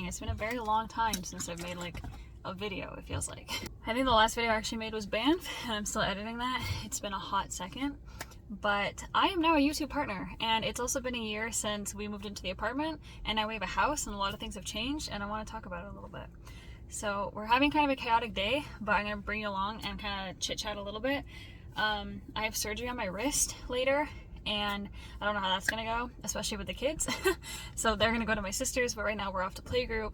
It's been a very long time since I've made like a video, it feels like. I think the last video I actually made was Banff, and I'm still editing that. It's been a hot second. But I am now a YouTube partner, and it's also been a year since we moved into the apartment, and now we have a house, and a lot of things have changed, and I want to talk about it a little bit. So we're having kind of a chaotic day, but I'm going to bring you along and kind of chit-chat a little bit. I have surgery on my wrist later, and I don't know how that's going to go, especially with the kids. So they're going to go to my sister's, but right now we're off to playgroup,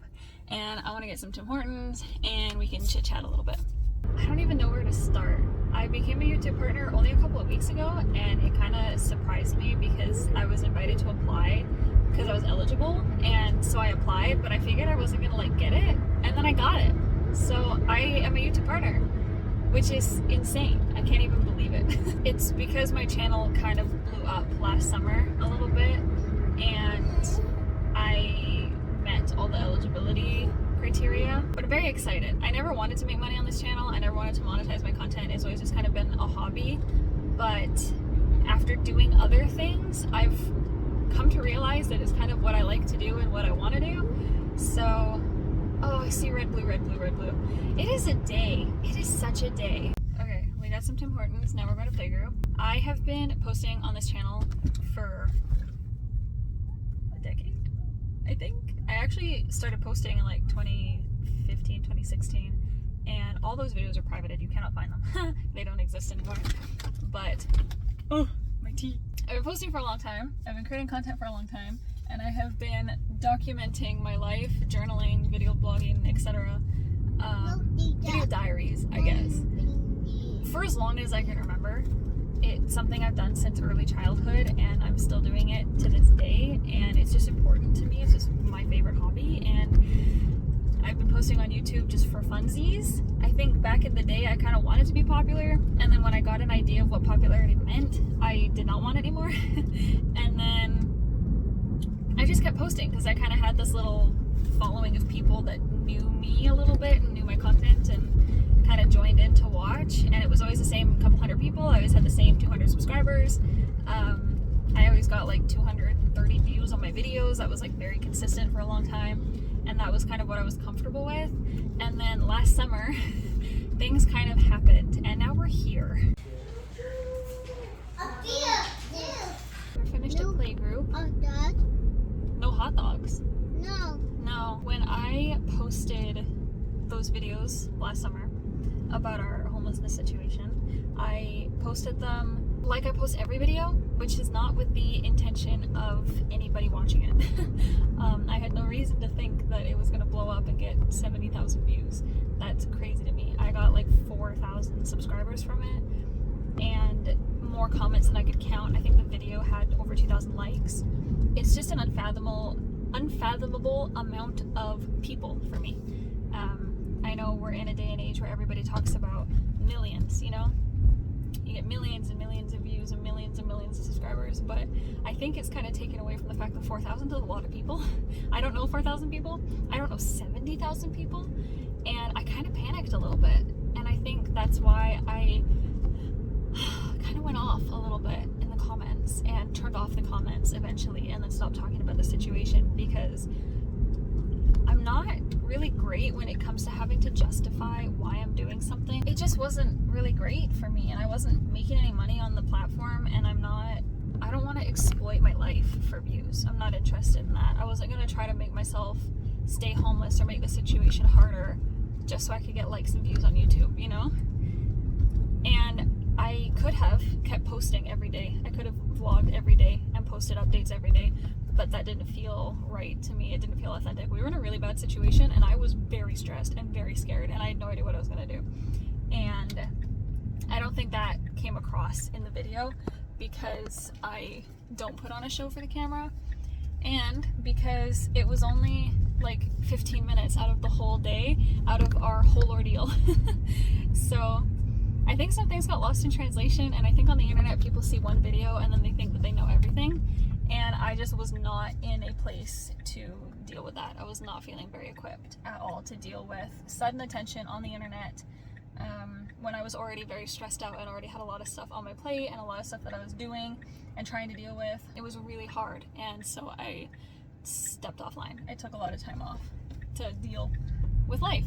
and I want to get some Tim Hortons, and we can chit-chat a little bit. I don't even know where to start. I became a YouTube partner only a couple of weeks ago, and it kind of surprised me because I was invited to apply because I was eligible, and so I applied, but I figured I wasn't gonna like get it, and then I got it. So I am a YouTube partner, which is insane. I can't even believe it. It's because my channel kind of blew up last summer a little bit, and I met all the eligibility criteria, but I'm very excited. I never wanted to make money on this channel. I never wanted to monetize my content. It's always just kind of been a hobby, but after doing other things, I've come to realize that it's kind of what I like to do and what I want to do. So, oh, I see red, blue, red, blue, red, blue. It is a day. It is such a day. Okay, we got some Tim Hortons. Now we're going to playgroup. I have been posting on this channel for a decade, I think. I actually started posting in like 2015, 2016, and all those videos are privated. You cannot find them. They don't exist anymore. But, oh, my teeth. I've been posting for a long time. I've been creating content for a long time, and I have been documenting my life, journaling, video blogging, etc. Video diaries, I guess, for as long as I can remember. It's something I've done since early childhood, and I'm still doing it to this day, and it's just important to me. It's just my favorite hobby, and I've been posting on YouTube just for funsies. I think back in the day I kind of wanted to be popular, and then when I got an idea of what popularity meant, I did not want it anymore. And then I just kept posting because I kind of had this little following of people that knew me a little bit and knew my content and kind of joined in to watch, and it was always the same couple hundred people. I always had the same 200 subscribers. I always got like 230 views on my videos. That was like very consistent for a long time, and that was kind of what I was comfortable with. And then last summer things kind of happened, and now we're here. We're finished at playgroup. No hot dogs. No. When I posted those videos last summer about our homelessness situation, I posted them like I post every video, which is not with the intention of anybody watching it. I had no reason to think that it was going to blow up and get 70,000 views. That's crazy to me. I got like 4,000 subscribers from it, and more comments than I could count. I think the video had over 2,000 likes. It's just an unfathomable amount of people for me. I know we're in a day and age where everybody talks about millions, you know? You get millions and millions of views and millions of subscribers, but I think it's kind of taken away from the fact that 4,000 is a lot of people. I don't know 4,000 people. I don't know 70,000 people. And I kind of panicked a little bit. And I think that's why I kind of went off a little bit in the comments and turned off the comments eventually, and then stopped talking about the situation, because I'm not really great when it comes to having to justify why I'm doing something. It just wasn't really great for me, and I wasn't making any money on the platform, and I don't want to exploit my life for views. I'm not interested in that. I wasn't going to try to make myself stay homeless or make the situation harder just so I could get likes and views on YouTube, you know? And I could have kept posting every day. I could have vlogged every day and posted updates every day, but that didn't feel right to me. It didn't feel authentic. We were in a really bad situation, and I was very stressed and very scared, and I had no idea what I was going to do. And I don't think that came across in the video because I don't put on a show for the camera, and because it was only like 15 minutes out of the whole day, out of our whole ordeal. So I think some things got lost in translation, and I think on the internet people see one video and then they think that they know everything, and I just was not in a place to deal with that. I was not feeling very equipped at all to deal with sudden attention on the internet when I was already very stressed out and already had a lot of stuff on my plate and a lot of stuff that I was doing and trying to deal with. It was really hard, and so I stepped offline. I took a lot of time off. to deal with life.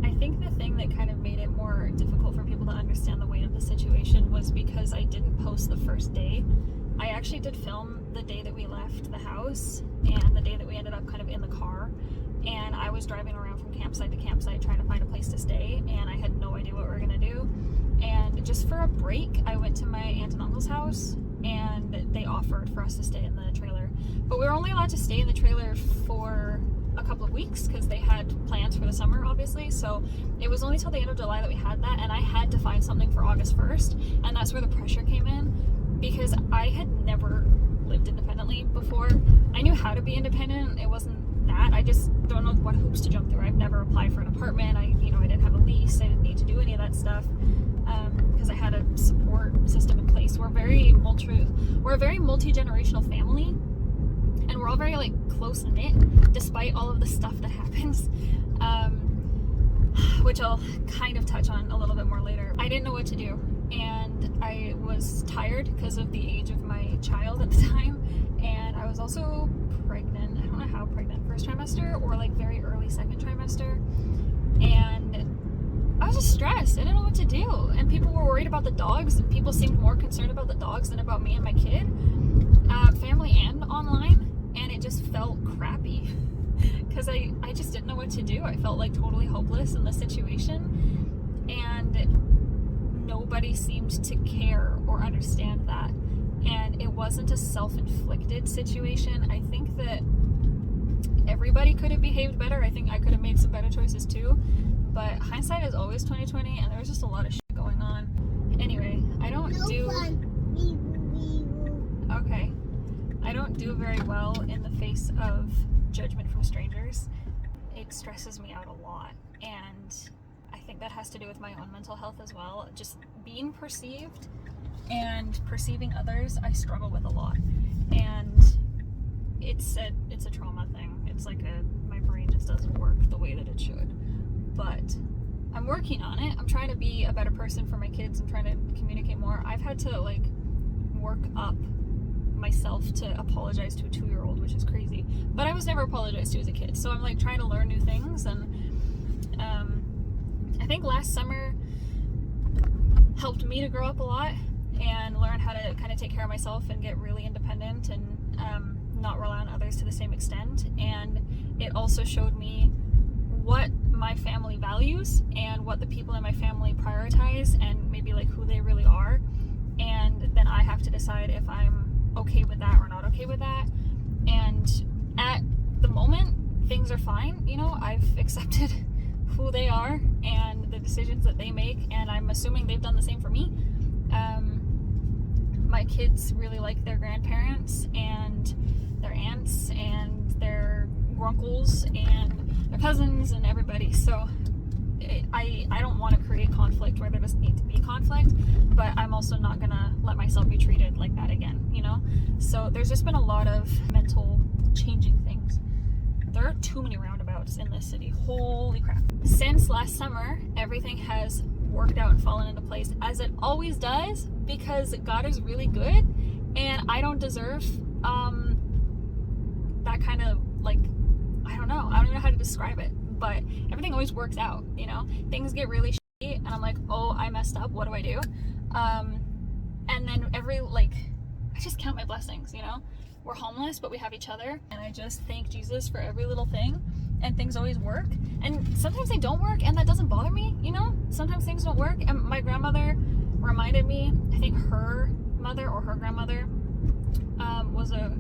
I think the thing that kind of made it more difficult for people to understand the weight of the situation was because I didn't post the first day. I actually did film the day that we left the house and the day that we ended up kind of in the car, and I was driving around from campsite to campsite trying to find a place to stay, and I had no idea what we were gonna do. And just for a break, I went to my aunt and uncle's house, and they offered for us to stay in the trailer, but we were only allowed to stay in the trailer for a couple of weeks because they had plans for the summer, obviously. So it was only till the end of July that we had that, and I had to find something for August 1st, and that's where the pressure came in, because I had never lived independently before. I knew how to be independent. It wasn't that. I just don't know what hoops to jump through. I've never applied for an apartment. I didn't have a lease. I didn't need to do any of that stuff because I had a support system in place. We're a very multi-generational family, and we're all very like close knit, despite all of the stuff that happens, which I'll kind of touch on a little bit more later. I didn't know what to do, and I was tired because of the age of my child at the time, and I was also pregnant. I don't know how pregnant, first trimester or like very early second trimester, and I was just stressed. I didn't know what to do, and people were worried about the dogs, and people seemed more concerned about the dogs than about me and my kid, family and online, and it just felt crappy because I just didn't know what to do. I felt like totally hopeless in the situation, and nobody seemed to care or understand that. And it wasn't a self-inflicted situation. I think that everybody could have behaved better. I think I could have made some better choices too, but hindsight is always 20/20, and there was just a lot of shit going on. Anyway, I don't do very well in the face of judgment from strangers. It stresses me out a lot, and I think that has to do with my own mental health as well. Just being perceived and perceiving others, I struggle with a lot, and it's a trauma thing. It's like my brain just doesn't work the way that it should, but I'm working on it. I'm trying to be a better person for my kids. I'm trying to communicate more. I've had to like work up myself to apologize to a 2-year-old, which is crazy, but I was never apologized to as a kid, so I'm like trying to learn new things. And I think last summer helped me to grow up a lot and learn how to kind of take care of myself and get really independent and not rely on others to the same extent. And it also showed me what my family values and what the people in my family prioritize, and maybe like who they really are, and then I have to decide if I'm okay with that or not okay with that. And at the moment, things are fine. I've accepted who they are and the decisions that they make, and I'm assuming they've done the same for me. My kids really like their grandparents and their aunts and their grunkles and their cousins and everybody, so I don't want to create conflict where there doesn't need to be conflict, but I'm also not gonna let myself be treated like that again, So there's just been a lot of mental changing things. There are too many roundabouts in this city. Holy crap. Since last summer, everything has worked out and fallen into place, as it always does, because God is really good, and I don't deserve that kind of, like, I don't even know how to describe it, but everything always works out. Things get really shitty, and I'm like, oh, I messed up, what do I do? And then I just count my blessings. We're homeless, but we have each other, and I just thank Jesus for every little thing, and things always work. And sometimes they don't work, and that doesn't bother me. Sometimes things don't work, and my grandmother reminded me, I think her mother or her grandmother was a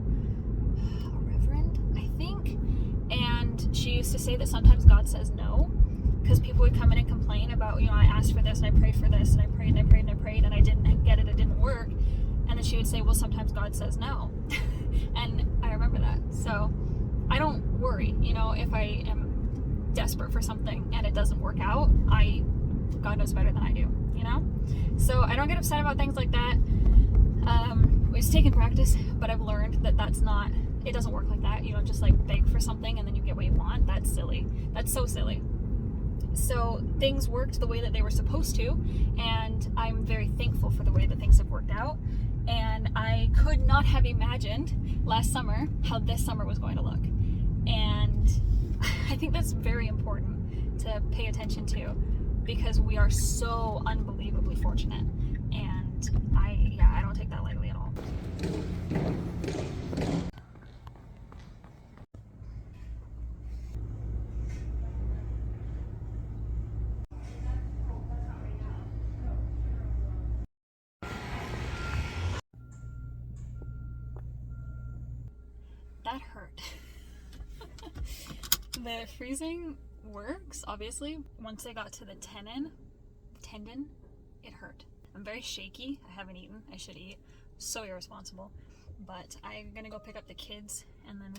reverend, I think, and she used to say that sometimes God says no, because people would come in and complain about, I asked for this and I prayed for this and I prayed and I prayed and I prayed and I didn't get it, it didn't work. And then she would say, well, sometimes God says no. And I remember that. So I don't worry, if I am desperate for something and it doesn't work out, God knows better than I do, So I don't get upset about things like that. It's taken practice, but I've learned that it doesn't work like that. You don't just beg for something and then you get what you want. That's silly. That's so silly. So things worked the way that they were supposed to, and I'm very thankful for the way that things have worked out. And I could not have imagined last summer how this summer was going to look. And I think that's very important to pay attention to, because we are so unbelievably fortunate, and I don't take that lightly at all. That hurt. The freezing works, obviously. Once I got to the tendon, it hurt. I'm very shaky. I haven't eaten. I should eat. So irresponsible. But I'm gonna go pick up the kids, and then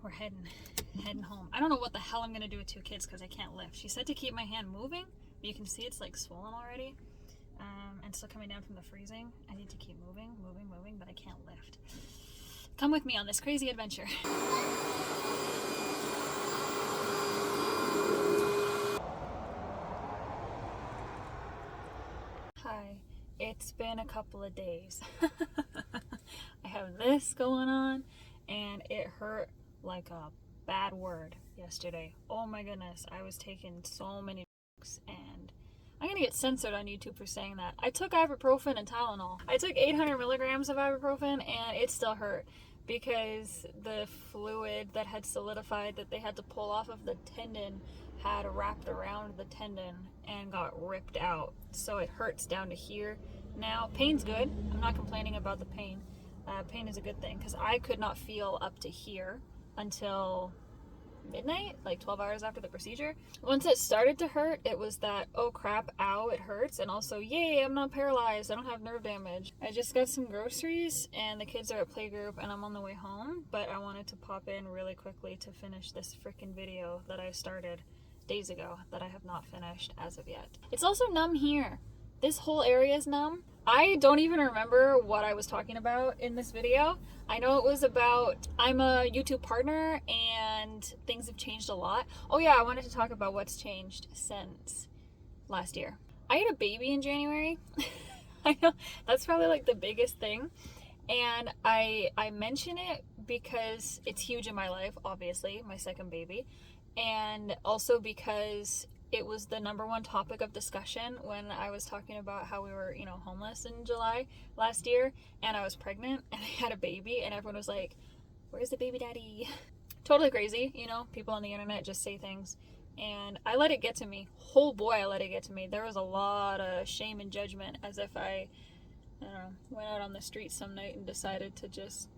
we're heading home. I don't know what the hell I'm gonna do with 2 kids because I can't lift. She said to keep my hand moving, but you can see it's like swollen already. And still coming down from the freezing. I need to keep moving, but I can't lift. Come with me on this crazy adventure. Hi, it's been a couple of days. I have this going on, and it hurt like a bad word yesterday. Oh my goodness, I was taking so many drugs, and I'm gonna get censored on YouTube for saying that. I took ibuprofen and Tylenol. I took 800 milligrams of ibuprofen, and it still hurt because the fluid that had solidified that they had to pull off of the tendon had wrapped around the tendon and got ripped out. So it hurts down to here now. Pain's good. I'm not complaining about the pain. Pain is a good thing because I could not feel up to here until midnight, like 12 hours after the procedure. Once it started to hurt, it was that, oh crap, ow, it hurts, and also, yay, I'm not paralyzed, I don't have nerve damage. I just got some groceries, and the kids are at playgroup, and I'm on the way home, but I wanted to pop in really quickly to finish this freaking video that I started days ago that I have not finished as of yet. It's also numb here. This whole area is numb. I don't even remember what I was talking about in this video. I know it was about I'm a YouTube partner and things have changed a lot. Oh yeah, I wanted to talk about what's changed since last year. I had a baby in January. I know that's probably like the biggest thing. And I mention it because it's huge in my life, obviously, my second baby. And also because it was the #1 topic of discussion when I was talking about how we were, homeless in July last year, and I was pregnant and I had a baby, and everyone was like, where's the baby daddy? Totally crazy, people on the internet just say things, and I let it get to me. Oh boy, I let it get to me. There was a lot of shame and judgment, as if I don't know, went out on the street some night and decided to just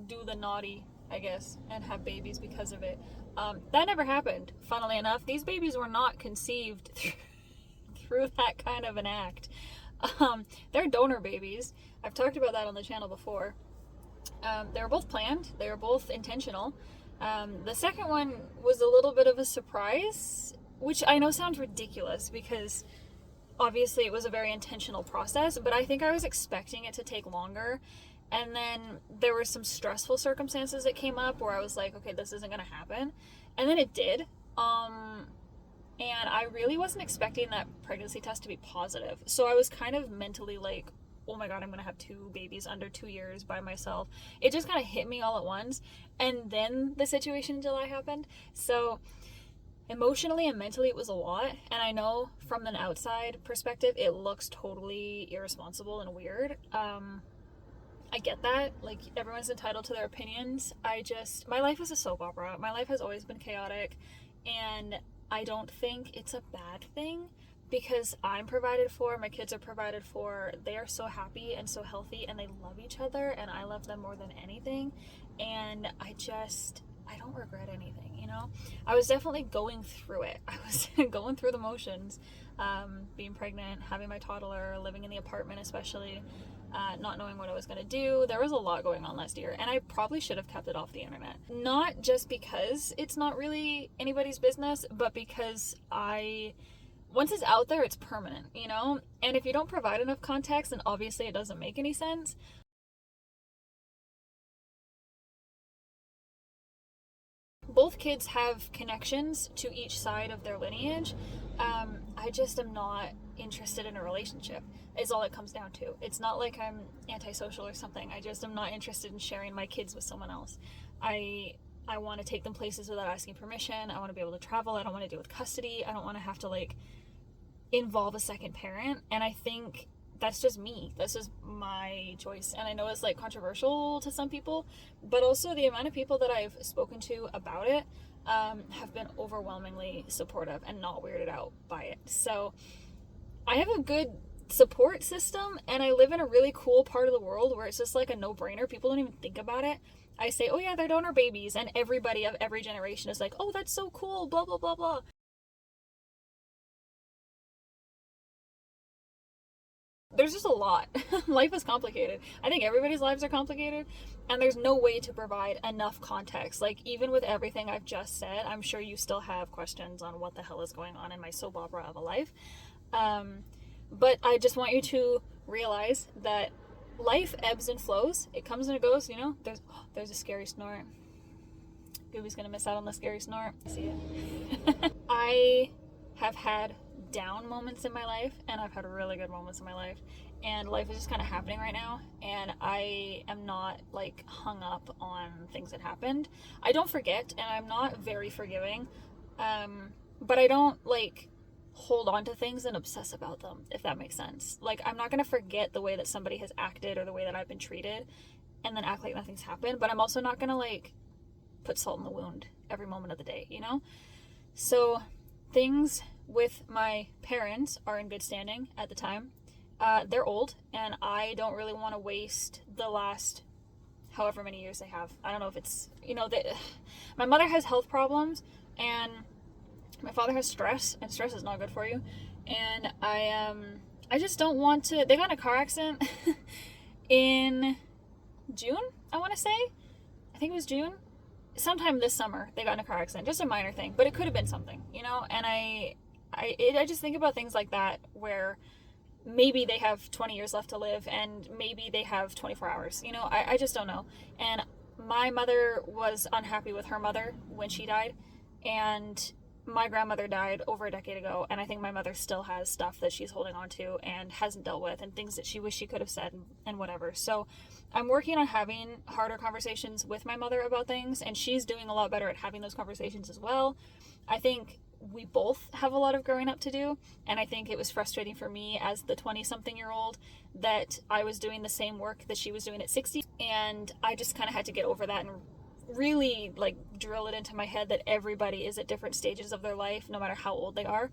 do the naughty, I guess, and have babies because of it. That never happened. Funnily enough, these babies were not conceived through that kind of an act. They're donor babies. I've talked about that on the channel before. They were both planned. They were both intentional. The second one was a little bit of a surprise, which I know sounds ridiculous because obviously it was a very intentional process, but I think I was expecting it to take longer. And then there were some stressful circumstances that came up where I was like, okay, this isn't going to happen. And then it did. And I really wasn't expecting that pregnancy test to be positive. So I was kind of mentally like, oh my God, I'm going to have 2 babies under 2 years by myself. It just kind of hit me all at once. And then the situation in July happened. So emotionally and mentally, it was a lot. And I know from an outside perspective, it looks totally irresponsible and weird. I get that. Like, everyone's entitled to their opinions. My life is a soap opera. My life has always been chaotic, and I don't think it's a bad thing because I'm provided for, my kids are provided for, they are so happy and so healthy, and they love each other, and I love them more than anything, and I don't regret anything, I was definitely going through it. I was going through the motions, being pregnant, having my toddler, living in the apartment especially, not knowing what I was going to do. There was a lot going on last year, and I probably should have kept it off the internet. Not just because it's not really anybody's business, but because once it's out there, it's permanent, And if you don't provide enough context, then obviously it doesn't make any sense. Both kids have connections to each side of their lineage. I just am not interested in a relationship, is all it comes down to. It's not like I'm antisocial or something. I just am not interested in sharing my kids with someone else. I I want to take them places without asking permission. I want to be able to travel. I don't want to deal with custody. I don't want to have to like involve a second parent. And I think that's just me. That's just my choice. And I know it's like controversial to some people, but also the amount of people that I've spoken to about it have been overwhelmingly supportive and not weirded out by it. So I have a good support system, and I live in a really cool part of the world where it's just like a no-brainer. People don't even think about it. I say, oh yeah, they're donor babies, and everybody of every generation is like, oh, that's so cool, blah, blah, blah, blah. There's just a lot. Life is complicated. I think everybody's lives are complicated, and there's no way to provide enough context. Like, even with everything I've just said, I'm sure you still have questions on what the hell is going on in my soap opera of a life. But I just want you to realize that life ebbs and flows. It comes and it goes, you know. There's a scary snort. Gooby's gonna miss out on the scary snort. See it? I have had down moments in my life, and I've had really good moments in my life, and life is just kind of happening right now, and I am not like hung up on things that happened. I don't forget, and I'm not very forgiving, but I don't like hold on to things and obsess about them, if that makes sense. Like, I'm not gonna forget the way that somebody has acted or the way that I've been treated and then act like nothing's happened, but I'm also not gonna like put salt in the wound every moment of the day, you know? So things with my parents are in good standing at the time. They're old, and I don't really want to waste the last however many years they have. I don't know if it's, you know, my mother has health problems, and my father has stress, and stress is not good for you. And I just don't want to. They got in a car accident in June, I want to say. I think it was June. Sometime this summer, they got in a car accident. Just a minor thing, but it could have been something, you know? And I just think about things like that where maybe they have 20 years left to live, and maybe they have 24 hours, you know? I just don't know. And my mother was unhappy with her mother when she died, and my grandmother died over a decade ago, and I think my mother still has stuff that she's holding on to and hasn't dealt with, and things that she wished she could have said, and whatever. So I'm working on having harder conversations with my mother about things, and she's doing a lot better at having those conversations as well. I think we both have a lot of growing up to do, and I think it was frustrating for me as the 20-something-year-old that I was doing the same work that she was doing at 60, and I just kind of had to get over that and really like drill it into my head that everybody is at different stages of their life, no matter how old they are.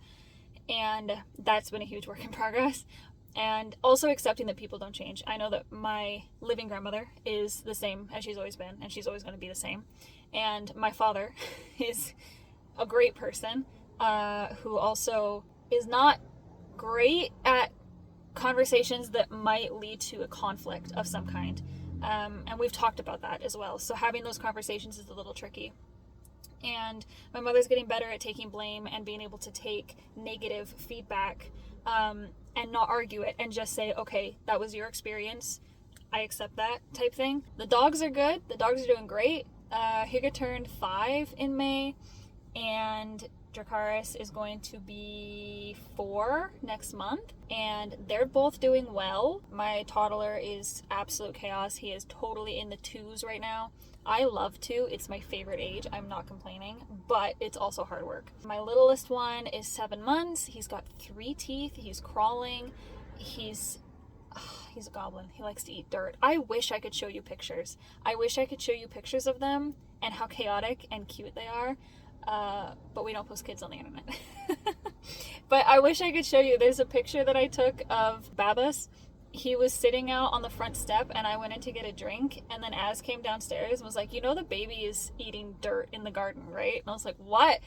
And that's been a huge work in progress. And also accepting that people don't change. I know that my living grandmother is the same as she's always been, and she's always going to be the same. And my father is a great person, who also is not great at conversations that might lead to a conflict of some kind. And we've talked about that as well. So having those conversations is a little tricky. And my mother's getting better at taking blame and being able to take negative feedback, and not argue it and just say, okay, that was your experience, I accept that type thing. The dogs are good. The dogs are doing great. Higa turned 5 in May, and Dracaris is going to be 4 next month, and they're both doing well. My toddler is absolute chaos. He is totally in the 2s right now. I love 2. It's my favorite age. I'm not complaining, but it's also hard work. My littlest one is 7 months. He's got 3 teeth. He's crawling. He's a goblin. He likes to eat dirt. I wish I could show you pictures. I wish I could show you pictures of them and how chaotic and cute they are. But we don't post kids on the internet. But I wish I could show you. There's a picture that I took of Babas. He was sitting out on the front step, and I went in to get a drink, and then Az came downstairs and was like, you know the baby is eating dirt in the garden, right? And I was like, what?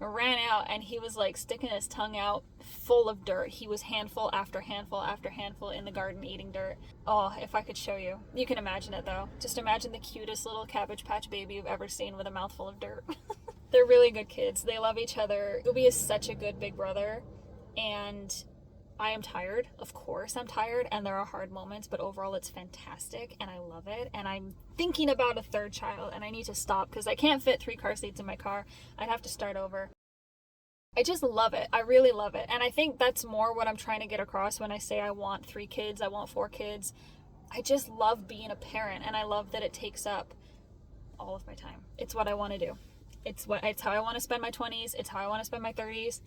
I ran out, and he was like sticking his tongue out full of dirt. He was handful after handful after handful in the garden eating dirt. Oh, if I could show you. You can imagine it though. Just imagine the cutest little Cabbage Patch baby you've ever seen with a mouthful of dirt. They're really good kids. They love each other. Gooby is such a good big brother, and I am tired. Of course I'm tired, and there are hard moments, but overall it's fantastic, and I love it. And I'm thinking about a 3rd child, and I need to stop because I can't fit 3 car seats in my car. I'd have to start over. I just love it. I really love it. And I think that's more what I'm trying to get across when I say I want 3 kids, I want 4 kids. I just love being a parent, and I love that it takes up all of my time. It's what I want to do. It's how I want to spend my 20s. It's how I want to spend my 30s.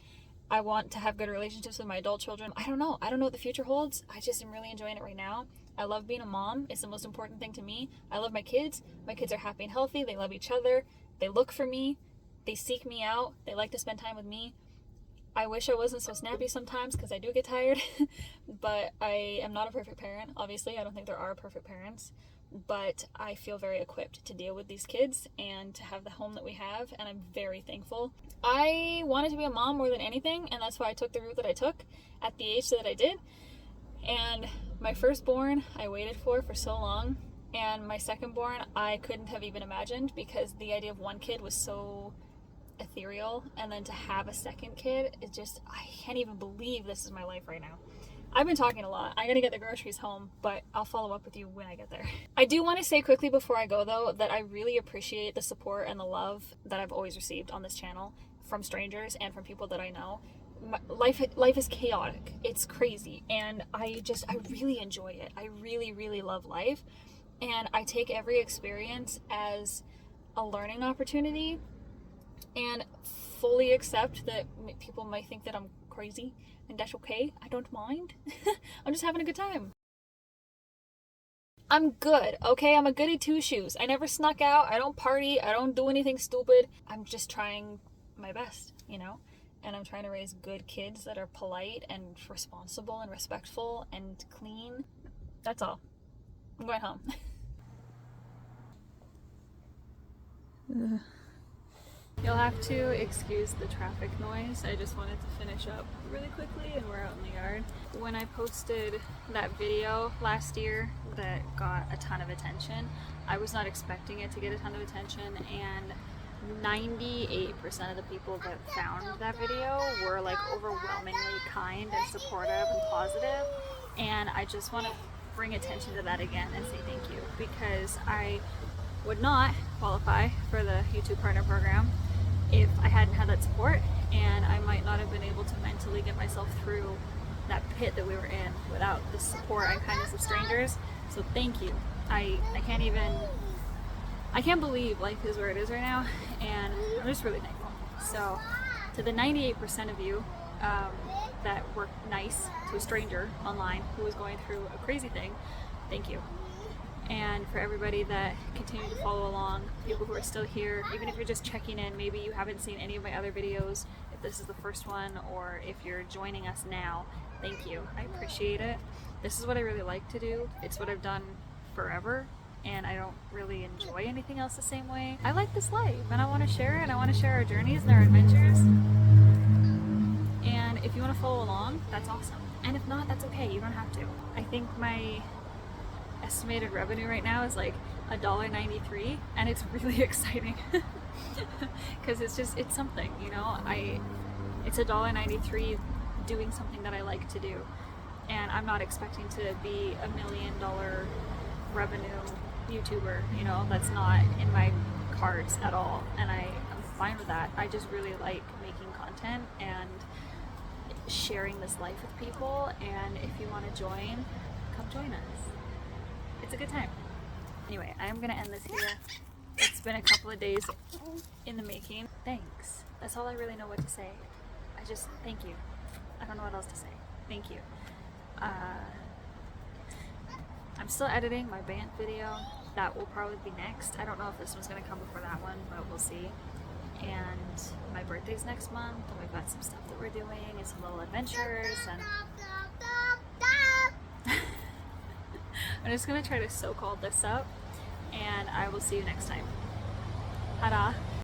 I want to have good relationships with my adult children. I don't know what the future holds. I just am really enjoying it right now. I love being a mom. It's the most important thing to me. I love my kids. My kids are happy and healthy. They love each other. They look for me. They seek me out. They like to spend time with me. I wish I wasn't so snappy sometimes because I do get tired, but I am not a perfect parent. Obviously, I don't think there are perfect parents, but I feel very equipped to deal with these kids and to have the home that we have, and I'm very thankful. I wanted to be a mom more than anything, and that's why I took the route that I took at the age that I did. And my firstborn, I waited for so long, and my secondborn, I couldn't have even imagined, because the idea of one kid was so ethereal, and then to have a second kid, it just, I can't even believe this is my life right now. I've been talking a lot. I gotta get the groceries home, but I'll follow up with you when I get there. I do want to say quickly before I go though, that I really appreciate the support and the love that I've always received on this channel from strangers and from people that I know. Life is chaotic. It's crazy, and I really enjoy it. I really love life, and I take every experience as a learning opportunity, and fully accept that people might think that I'm crazy, and that's okay. I don't mind. I'm just having a good time. I'm good, okay? I'm a goody two-shoes. I never snuck out. I don't party. I don't do anything stupid. I'm just trying my best, you know? And I'm trying to raise good kids that are polite and responsible and respectful and clean. That's all. I'm going home. You'll have to excuse the traffic noise. I just wanted to finish up really quickly, and we're out in the yard. When I posted that video last year that got a ton of attention, I was not expecting it to get a ton of attention, and 98% of the people that found that video were like overwhelmingly kind and supportive and positive, and I just want to bring attention to that again and say thank you, because I would not qualify for the YouTube Partner Program if I hadn't had that support, and I might not have been able to mentally get myself through that pit that we were in without the support and kindness of strangers. So thank you. I can't believe life is where it is right now, and I'm just really thankful. So to the 98% of you that were nice to a stranger online who was going through a crazy thing, thank you. And for everybody that continued to follow along, people who are still here, even if you're just checking in, maybe you haven't seen any of my other videos, if this is the first one, or if you're joining us now, thank you. I appreciate it. This is what I really like to do. It's what I've done forever, and I don't really enjoy anything else the same way. I like this life, and I want to share it, and I want to share our journeys and our adventures. And if you want to follow along, that's awesome. And if not, that's okay. You don't have to. I think my estimated revenue right now is like $1.93, and it's really exciting because it's something, you know. It's $1.93 doing something that I like to do, and I'm not expecting to be $1 million revenue YouTuber, you know. That's not in my cards at all, and I'm fine with that. I just really like making content and sharing this life with people, and if you want to join, come join us. It's a good time. Anyway, I am gonna end this here. It's been a couple of days in the making. Thanks. That's all I really know what to say. Thank you. I don't know what else to say. Thank you. I'm still editing my band video. That will probably be next. I don't know if this one's gonna come before that one, but we'll see. And my birthday's next month, and we've got some stuff that we're doing and some little adventures, and I'm just gonna try to soak all this up, and I will see you next time. Ta-da!